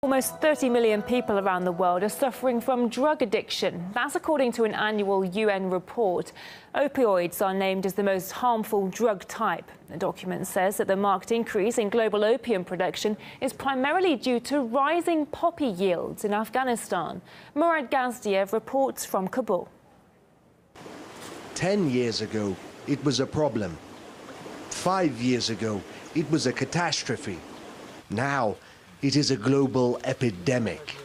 Almost 30 million people around the world are suffering from drug addiction. That's according to an annual UN report. Opioids are named as the most harmful drug type. The document says that the marked increase in global opium production is primarily due to rising poppy yields in Afghanistan. Murad Gazdiev reports from Kabul. 10 years ago, it was a problem. 5 years ago, it was a catastrophe. Now, it is a global epidemic.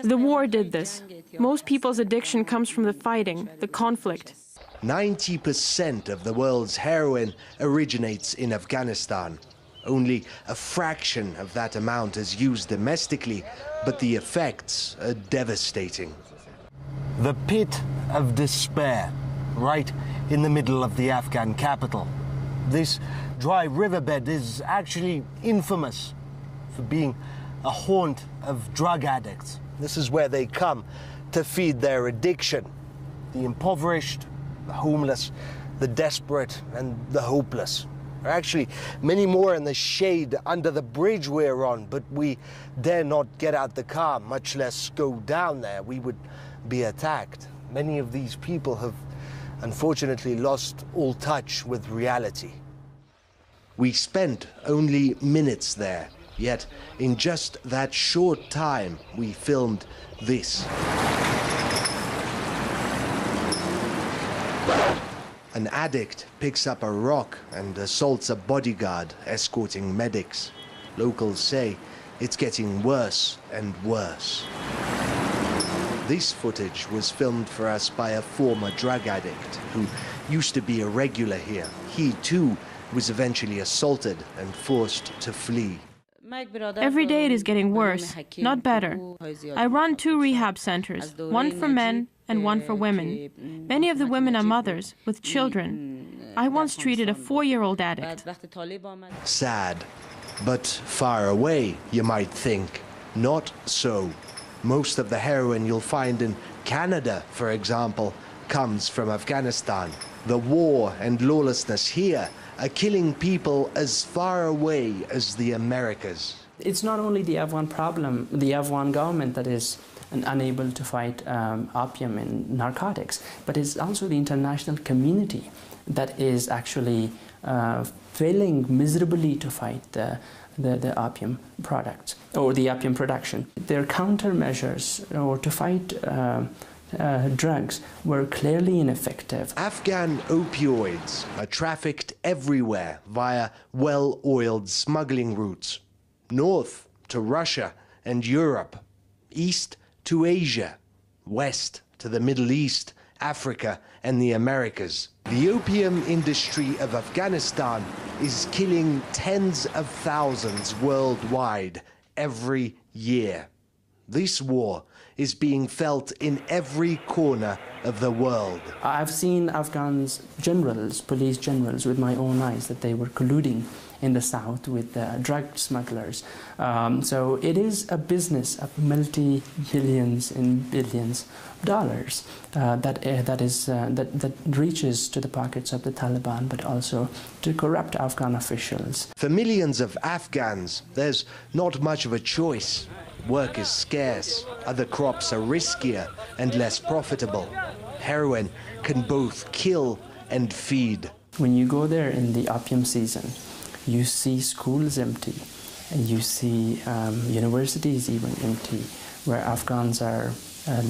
The war did this. Most people's addiction comes from the fighting, the conflict. 90% of the world's heroin originates in Afghanistan. Only a fraction of that amount is used domestically, but the effects are devastating. The pit of despair, right in the middle of the Afghan capital. This dry riverbed is actually infamous for being a haunt of drug addicts. This is where they come to feed their addiction. The impoverished, the homeless, the desperate, and the hopeless. There are actually many more in the shade under the bridge we're on, but we dare not get out the car, much less go down there. We would be attacked. Many of these people have unfortunately lost all touch with reality. We spent only minutes there. Yet, in just that short time, we filmed this. An addict picks up a rock and assaults a bodyguard escorting medics. Locals say it's getting worse and worse. This footage was filmed for us by a former drug addict who used to be a regular here. He, too, was eventually assaulted and forced to flee. Every day it is getting worse, not better. I run 2 rehab centers, one for men and one for women. Many of the women are mothers with children. I once treated a 4-year-old addict. Sad, but far away, you might think. Not so. Most of the heroin you'll find in Canada, for example, comes from Afghanistan. The war and lawlessness here are killing people as far away as the Americas. It's not only the Afghan problem, the Afghan government that is unable to fight opium and narcotics, but it's also the international community that is actually failing miserably to fight the opium products or the opium production. Their countermeasures or to fight drugs were clearly ineffective. Afghan opioids are trafficked everywhere via well-oiled smuggling routes. North to Russia and Europe, east to Asia, west to the Middle East, Africa and the Americas. The opium industry of Afghanistan is killing tens of thousands worldwide every year. This war is being felt in every corner of the world. I've seen Afghan generals, police generals, with my own eyes that they were colluding in the south with drug smugglers. So it is a business of multi-billions and billions of dollars that reaches to the pockets of the Taliban, but also to corrupt Afghan officials. For millions of Afghans, there's not much of a choice. Work is scarce, other crops are riskier and less profitable. Heroin can both kill and feed. When you go there in the opium season, you see schools empty, and you see universities even empty, where Afghans are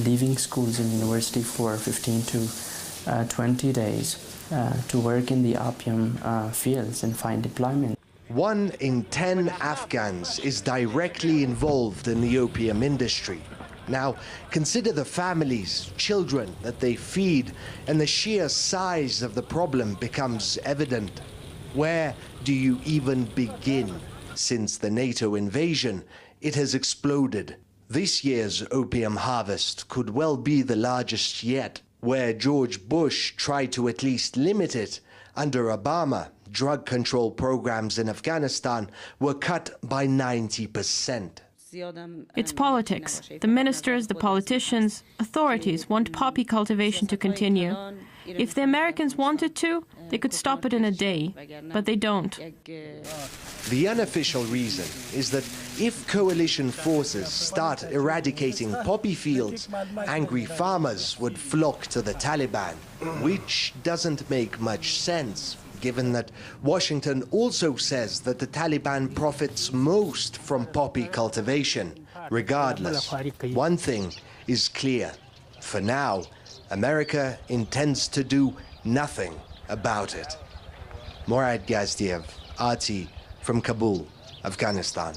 leaving schools and university for 15 to 20 days to work in the opium fields and find employment. 1 in 10 Afghans is directly involved in the opium industry. Now, consider the families, children that they feed, and the sheer size of the problem becomes evident. Where do you even begin? Since the NATO invasion, it has exploded. This year's opium harvest could well be the largest yet. Where George Bush tried to at least limit it, under Obama, drug control programs in Afghanistan were cut by 90%. It's politics. The ministers, the politicians, authorities want poppy cultivation to continue. If the Americans wanted to, They could stop it in a day, but they don't. The unofficial reason is that if coalition forces start eradicating poppy fields, angry farmers would flock to the Taliban, which doesn't make much sense, given that Washington also says that the Taliban profits most from poppy cultivation. Regardless, one thing is clear. For now, America intends to do nothing about it. Morad Gazdiev, RT, from Kabul, Afghanistan.